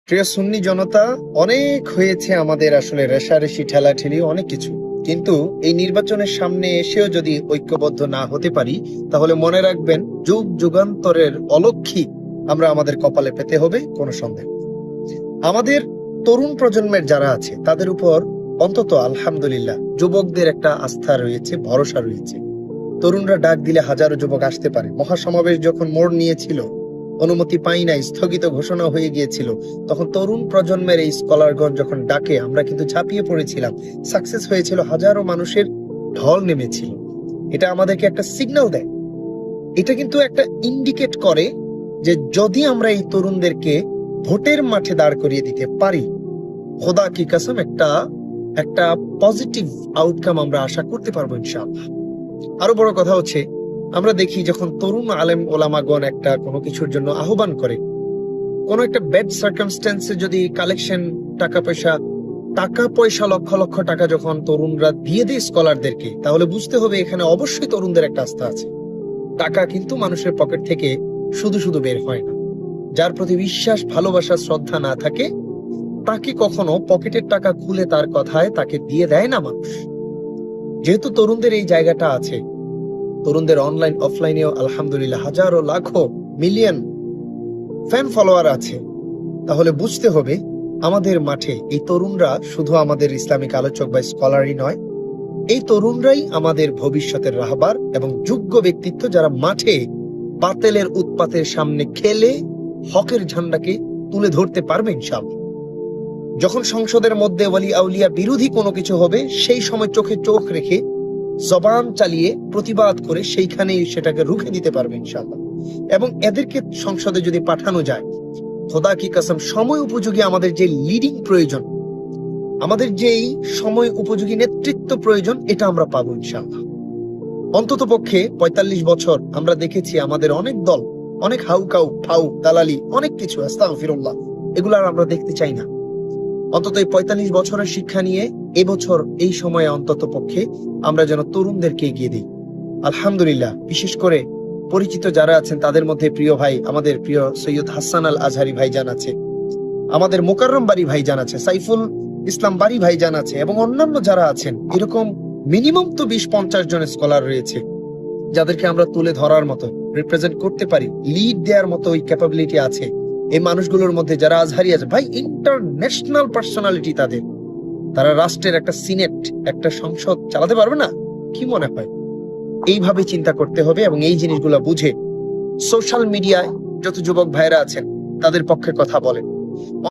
প্রিয় সুন্নি জনতা, অনেক হয়েছে আমাদের আসলে রেষারেষি ঠেলাঠেলি অনেক কিছু, কিন্তু এই নির্বাচনের সামনে এসেও যদি ঐক্যবদ্ধ না হতে পারি, তাহলে মনে রাখবেন যুগ যুগান্তরের অলক্ষী আমরা আমাদের কপালে পেতে হবে, কোনো সন্দেহ নেই। আমাদের তরুণ প্রজন্মের যারা আছে তাদের উপর অন্তত আলহামদুলিল্লাহ যুবকদের একটা আস্থা রয়েছে, ভরসা রয়েছে। তরুণরা ডাক দিলে হাজারো যুবক আসতে পারে। মহাসমাবেশ যখন মোড় নিয়েছিল, অনুমতি পাই নাই, স্থগিত ঘোষণা হয়ে গিয়েছিল, তখন তরুণ প্রজন্মের এই স্কলারগণ যখন ডাকে আমরা কিন্তু ঝাঁপিয়ে পড়েছিলাম, সাকসেস হয়েছিল, হাজারো মানুষের ঢল নেমেছিল। এটা আমাদেরকে একটা সিগন্যাল দেয়, এটা কিন্তু একটা ইন্ডিকেট করে যে যদি আমরা এই তরুণদেরকে ভোটের মাঠে দাঁড় করিয়ে দিতে পারি, খোদা কি কসম একটা একটা পজিটিভ আউটকাম আমরা আশা করতে পারবো ইনশাআল্লাহ। আরো বড় কথা হচ্ছে, আমরা দেখি যখন তরুণ আলেম ওলামাগণ একটা কোনো কিছুর জন্য আহ্বান করে, কোনো একটা ব্যাড সার্কামস্টেন্সে যদি কালেকশন টাকা পয়সা লক্ষ লক্ষ টাকা যখন তরুণরা দিয়ে দেয় স্কলারদেরকে, তাহলে বুঝতে হবে এখানে অবশ্যই তরুণদের একটা আস্থা আছে। টাকা কিন্তু মানুষের পকেট থেকে শুধু শুধু বের হয় না। যার প্রতি বিশ্বাস, ভালোবাসা, শ্রদ্ধা না থাকে, তাকে কখনো পকেটের টাকা খুলে তার কথায় তাকে দিয়ে দেয় না মানুষ। যেহেতু তরুণদের এই জায়গাটা আছে, তরুণদের অনলাইন অফলাইনেও আলহামদুলিল্লাহ হাজারো লাখো মিলিয়ন ফ্যান ফলোয়ার আছে, তাহলে বুঝতে হবে আমাদের মাঠে এই তরুণরা শুধু আমাদের ইসলামিক আলোচক বা স্কলারই নয়, এই তরুণরাই আমাদের ভবিষ্যতের রাহবার এবং যোগ্য ব্যক্তিত্ব, যারা মাঠে বাতেলের উৎপাতের সামনে খেলে হকের ঝান্ডাকে তুলে ধরতে পারবে ইনশাআল্লাহ। যখন সংসদের মধ্যে ওয়ালি আউলিয়া বিরোধী কোনো কিছু হবে, সেই সময় চোখে চোখ রেখে জবান চালিয়ে প্রতিবাদ করে সেইখানেই সেটাকে রুখে দিতে পারবে ইনশাআল্লাহ। এবং এদেরকে সংসদে যদি পাঠানো যায়, খোদা কি কসম সময় উপযোগী আমাদের যে লিডিং প্রয়োজন, আমাদের যেই সময় উপযোগী নেতৃত্ব প্রয়োজন, এটা আমরা পাবো ইনশাআল্লাহ। অন্তত পক্ষে ৪৫ বছর আমরা দেখেছি আমাদের অনেক দল, অনেক হাউকাউ ফাউ দালালি, অনেক কিছু, আস্তাগফিরুল্লাহ, এগুলো আর আমরা দেখতে চাই না। অন্তত এই ৪৫ বছরের শিক্ষা নিয়ে এবছর এই সময়ে অন্তত পক্ষে আমরা যেন তরুণদেরকে এগিয়ে দিই। আলহামদুলিল্লাহ, বিশেষ করে পরিচিত যারা আছেন তাদের মধ্যে প্রিয় ভাই, আমাদের প্রিয় সৈয়দ হাসান আল আজহারি ভাইজান আছে, আমাদের মোকাররম বাড়ি ভাইজান আছে, সাইফুল ইসলাম বাড়ি ভাইজান আছে, এবং অন্যান্য যারা আছেন, এরকম মিনিমাম তো ২০-৫০ জন স্কলার রয়েছে যাদেরকে আমরা তুলে ধরার মতো, রিপ্রেজেন্ট করতে পারি, লিড দেওয়ার মতো ওই ক্যাপাবিলিটি আছে এই মানুষগুলোর মধ্যে। যারা আজহারি আছে ভাই, ইন্টারন্যাশনাল পার্সোনালিটি তাদের, তারা রাষ্ট্রের একটা সিনেট, একটা সংসদ চালাতে পারবে না? কি মনে হয়? এইভাবে চিন্তা করতে হবে এবং এই জিনিসগুলো বুঝে সোশ্যাল মিডিয়ায় যত যুবক ভাইরা আছেন তাদের পক্ষে কথা বলেন।